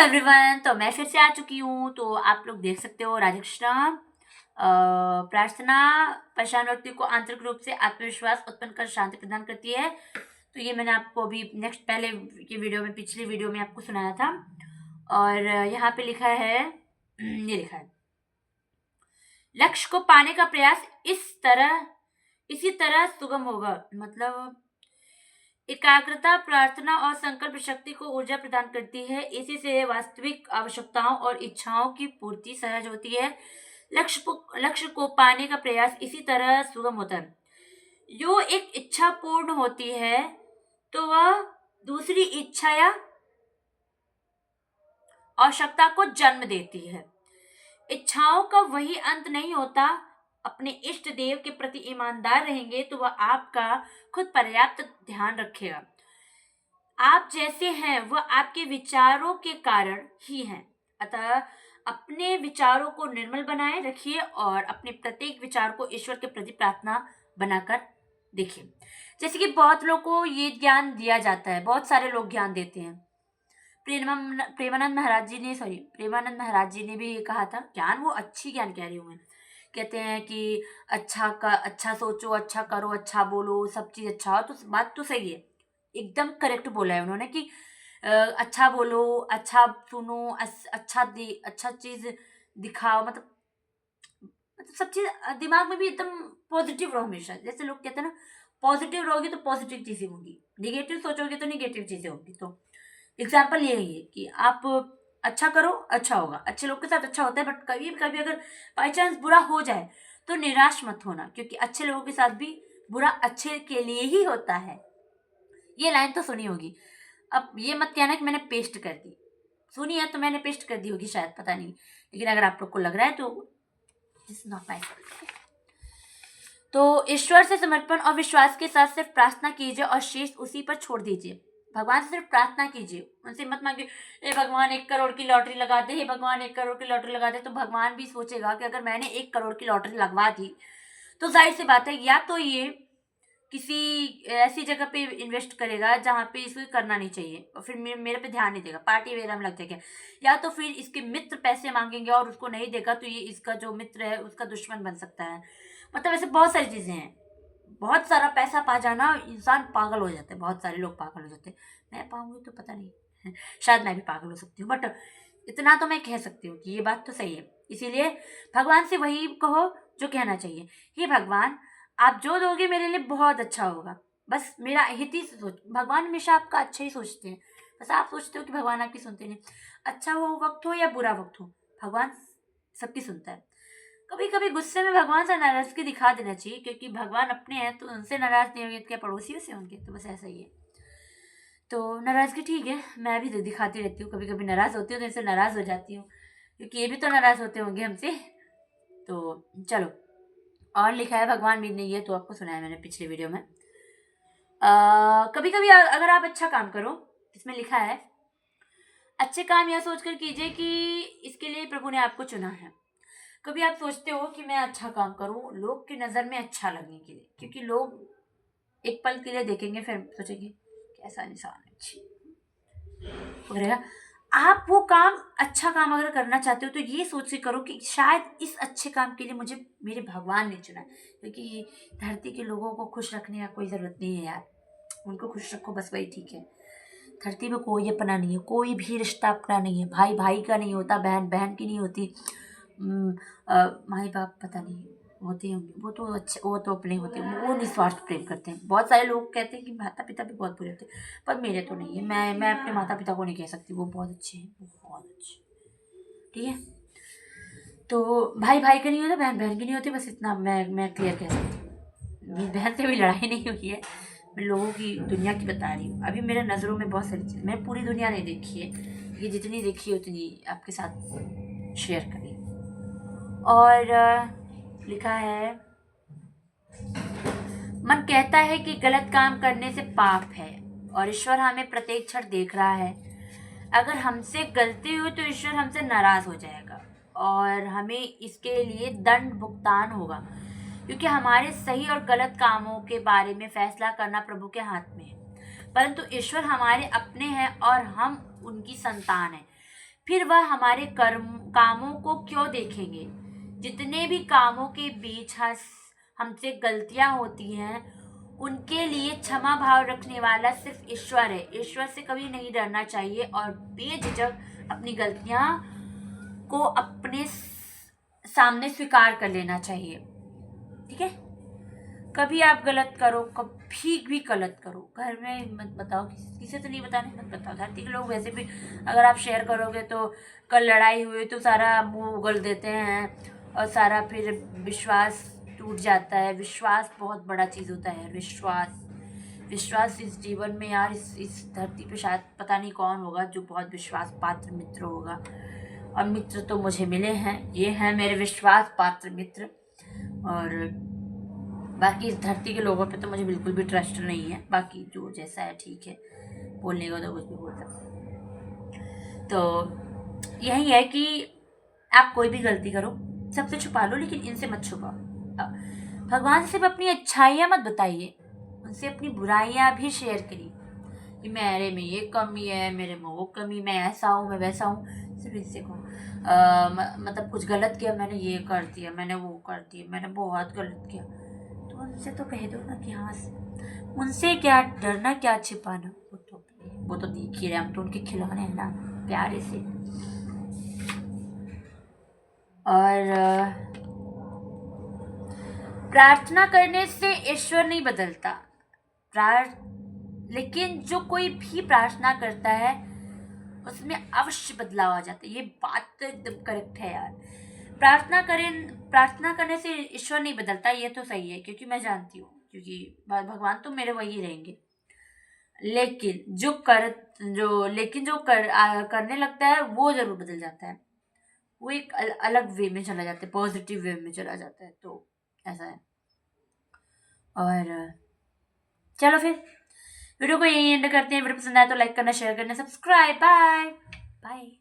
Everyone, तो मैं फिर से आ चुकी हूँ। तो आप लोग देख सकते हो राधे कृष्णा। प्रार्थना परेशान व्यक्ति को आंतरिक रूप से आत्मविश्वास उत्पन्न कर शांति प्रदान करती है। तो ये मैंने आपको अभी नेक्स्ट पहले की वीडियो में, पिछली वीडियो में आपको सुनाया था। और यहाँ पे लिखा है, ये लिखा है, लक्ष्य को पाने का प्रयास इसी तरह सुगम होगा। मतलब एकाग्रता, प्रार्थना और संकल्प शक्ति को ऊर्जा प्रदान करती है। इसी से वास्तविक आवश्यकताओं और इच्छाओं की पूर्ति सहज होती है। लक्ष्य को पाने का प्रयास इसी तरह सुगम होता है। जो एक इच्छा पूर्ण होती है तो वह दूसरी इच्छा या आवश्यकता को जन्म देती है। इच्छाओं का वही अंत नहीं होता। अपने इष्ट देव के प्रति ईमानदार रहेंगे तो वह आपका खुद पर्याप्त ध्यान रखेगा। आप जैसे हैं वह आपके विचारों के कारण ही हैं। अतः अपने विचारों को निर्मल बनाए रखिए और अपने प्रत्येक विचार को ईश्वर के प्रति प्रार्थना बनाकर देखिए। जैसे कि बहुत लोगों को ये ज्ञान दिया जाता है, बहुत सारे लोग ज्ञान देते हैं। प्रेमानंद महाराज जी ने भी ये कहा था। ज्ञान, वो अच्छी ज्ञान कह रही हूँ मैं। कहते हैं कि अच्छा सोचो, अच्छा करो, अच्छा बोलो, सब चीज अच्छा हो। तो बात तो सही है, एकदम करेक्ट बोला है उन्होंने कि अच्छा बोलो, अच्छा सुनो, अच्छा चीज दिखाओ। मतलब सब चीज दिमाग में भी एकदम पॉजिटिव रहो हमेशा। जैसे लोग कहते हैं ना, पॉजिटिव रहोगे तो पॉजिटिव चीजें होंगी, निगेटिव सोचोगे तो निगेटिव चीजें होंगी। तो एग्जाम्पल ये है कि आप अच्छा करो, अच्छा होगा। अच्छे लोग के साथ अच्छा होता है, बट कभी कभी अगर बाई चांस बुरा हो जाए तो निराश मत होना, क्योंकि अच्छे लोगों के साथ भी बुरा अच्छे के लिए ही होता है। ये लाइन तो सुनी होगी। अब ये मत कहना कि मैंने पेस्ट कर दी, सुनी है तो मैंने पेस्ट कर दी होगी शायद, पता नहीं। लेकिन अगर आप लोग को लग रहा है तो नॉट माय फॉल्ट। तो ईश्वर से समर्पण और विश्वास के साथ सिर्फ प्रार्थना कीजिए और शेष उसी पर छोड़ दीजिए। भगवान से सिर्फ प्रार्थना कीजिए, उनसे मत मांगिए हे भगवान 1 करोड़ की लॉटरी लगा दे, हे भगवान 1 करोड़ की लॉटरी लगा दे। तो भगवान भी सोचेगा कि अगर मैंने 1 करोड़ की लॉटरी लगवा दी तो जाहिर सी बात है या तो ये किसी ऐसी जगह पे इन्वेस्ट करेगा जहाँ पे इसको करना नहीं चाहिए और फिर मेरे पे ध्यान नहीं देगा, पार्टी वगैरह में लग जाएगा। या तो फिर इसके मित्र पैसे मांगेंगे और उसको नहीं देगा तो ये इसका जो मित्र है उसका दुश्मन बन सकता है। मतलब ऐसे बहुत सारी चीजें हैं। बहुत सारा पैसा पा जाना, इंसान पागल हो जाता है, बहुत सारे लोग पागल हो जाते हैं। मैं पाऊंगी तो पता नहीं शायद मैं भी पागल हो सकती हूँ, बट इतना तो मैं कह सकती हूँ कि ये बात तो सही है। इसीलिए भगवान से वही कहो जो कहना चाहिए। हे भगवान, आप जो दोगे मेरे लिए बहुत अच्छा होगा, बस मेरा हित ही सोच। भगवान हमेशा आपका अच्छा ही सोचते हैं, बस आप सोचते हो कि भगवान आपकी सुनते नहीं। अच्छा वो वक्त हो या बुरा वक्त हो, भगवान सबकी सुनता है। कभी कभी गुस्से में भगवान से नाराजगी दिखा देना चाहिए, क्योंकि भगवान अपने हैं तो उनसे नाराज नहीं होंगे, क्या पड़ोसियों से होंगे। तो बस ऐसा ही है। तो नाराजगी ठीक है, मैं भी दिखाती रहती हूँ, कभी कभी नाराज होती हूँ तो इनसे नाराज हो जाती हूँ, क्योंकि ये भी तो नाराज होते होंगे हमसे। तो चलो, और लिखा है भगवान भी ने, ये तो आपको सुनाया मैंने पिछले वीडियो में। कभी कभी अगर आप अच्छा काम करो, इसमें लिखा है अच्छे काम यह सोचकर कीजिए कि इसके लिए प्रभु ने आपको चुना है। कभी आप सोचते हो कि मैं अच्छा काम करूं लोग की नज़र में अच्छा लगने के लिए, क्योंकि लोग एक पल के लिए देखेंगे फिर सोचेंगे कैसा इंसान है, अच्छी वगैरह। आप वो काम, अच्छा काम अगर करना चाहते हो तो ये सोच के करो कि शायद इस अच्छे काम के लिए मुझे मेरे भगवान ने चुना है। क्योंकि धरती के लोगों को खुश रखने का कोई ज़रूरत नहीं है यार, उनको खुश रखो बस, वही ठीक है। धरती में कोई अपना नहीं है, कोई भी रिश्ता अपना नहीं है। भाई भाई का नहीं होता, बहन बहन की नहीं होती, माँ बाप पता नहीं होते होंगे, वो तो अच्छे, वो तो अपने होते हैं, वो निस्वार्थ प्रेम करते हैं। बहुत सारे लोग कहते हैं कि माता पिता भी बहुत बुरे होते हैं, पर मेरे तो नहीं है। मैं अपने माता पिता को नहीं कह सकती वो बहुत अच्छे हैं, वो बहुत अच्छे, ठीक है। तो भाई भाई का नहीं होता, बहन बहन की नहीं होती, बस इतना मैं क्लियर कह सकती हूँ। मेरी बहन से भी लड़ाई नहीं हुई है, मैं लोगों की दुनिया की बता रही हूँ। अभी मेरे नज़रों में बहुत सारी चीज़, मैंने पूरी दुनिया नहीं देखी है, ये जितनी देखी है उतनी आपके साथ शेयर करी। और लिखा है मन कहता है कि गलत काम करने से पाप है और ईश्वर हमें प्रत्येक क्षण देख रहा है। अगर हमसे गलती हुई तो ईश्वर हमसे नाराज हो जाएगा और हमें इसके लिए दंड भुगतान होगा, क्योंकि हमारे सही और गलत कामों के बारे में फैसला करना प्रभु के हाथ में है। परंतु ईश्वर हमारे अपने हैं और हम उनकी संतान हैं। फिर वह हमारे कामों को क्यों देखेंगे? जितने भी कामों के बीच हमसे गलतियां होती हैं, उनके लिए क्षमा भाव रखने वाला सिर्फ ईश्वर है। ईश्वर से कभी नहीं डरना चाहिए और बेझिझक अपनी गलतियां को अपने सामने स्वीकार कर लेना चाहिए। ठीक है? कभी आप गलत करो, कभी भी गलत करो, घर में मत बताओ, किसी से तो नहीं बताने, मत बताओ। धरती के लोग वैसे भी अगर आप शेयर करोगे तो कल लड़ाई हुई तो सारा मुंह उगल देते हैं और सारा फिर विश्वास टूट जाता है। विश्वास बहुत बड़ा चीज़ होता है। विश्वास इस जीवन में यार, इस धरती पे शायद पता नहीं कौन होगा जो बहुत विश्वास पात्र मित्र होगा। और मित्र तो मुझे मिले हैं, ये हैं मेरे विश्वास पात्र मित्र। और बाकी इस धरती के लोगों पे तो मुझे बिल्कुल भी ट्रस्ट नहीं है। बाकी जो जैसा है ठीक है, बोलने को तो कुछ भी बोल सकते। तो यही है कि आप कोई भी गलती करो, सबसे छुपा लो, लेकिन इनसे मत छुपाओ। भगवान से सिर्फ अपनी अच्छाइयाँ मत बताइए, उनसे अपनी बुराइयाँ भी शेयर करिए कि मेरे में ये कमी है, मेरे में वो कमी, मैं ऐसा हूँ, मैं वैसा हूँ। सिर्फ इससे को मतलब कुछ गलत किया, मैंने ये कर दिया, मैंने वो कर दिया, मैंने बहुत गलत किया, तो उनसे तो कह दो ना कि हाँ, उनसे क्या डरना, क्या छिपाना। वो तो देख ही रहे, हम तो उनके खिलौने हैं ना, प्यारे से। और प्रार्थना करने से ईश्वर नहीं बदलता, लेकिन जो कोई भी प्रार्थना करता है उसमें अवश्य बदलाव आ जाता है। ये बात तो एकदम करेक्ट है यार। प्रार्थना करने से ईश्वर नहीं बदलता, ये तो सही है, क्योंकि मैं जानती हूँ, क्योंकि भगवान तो मेरे वही रहेंगे। लेकिन करने लगता है वो जरूर बदल जाता है। वो एक अलग वे में चला जाता है, पॉजिटिव वे में चला जाता है। तो ऐसा है। और चलो फिर वीडियो को यही एंड करते हैं। वीडियो पसंद आया तो लाइक करना, शेयर करना, सब्सक्राइब। Bye bye.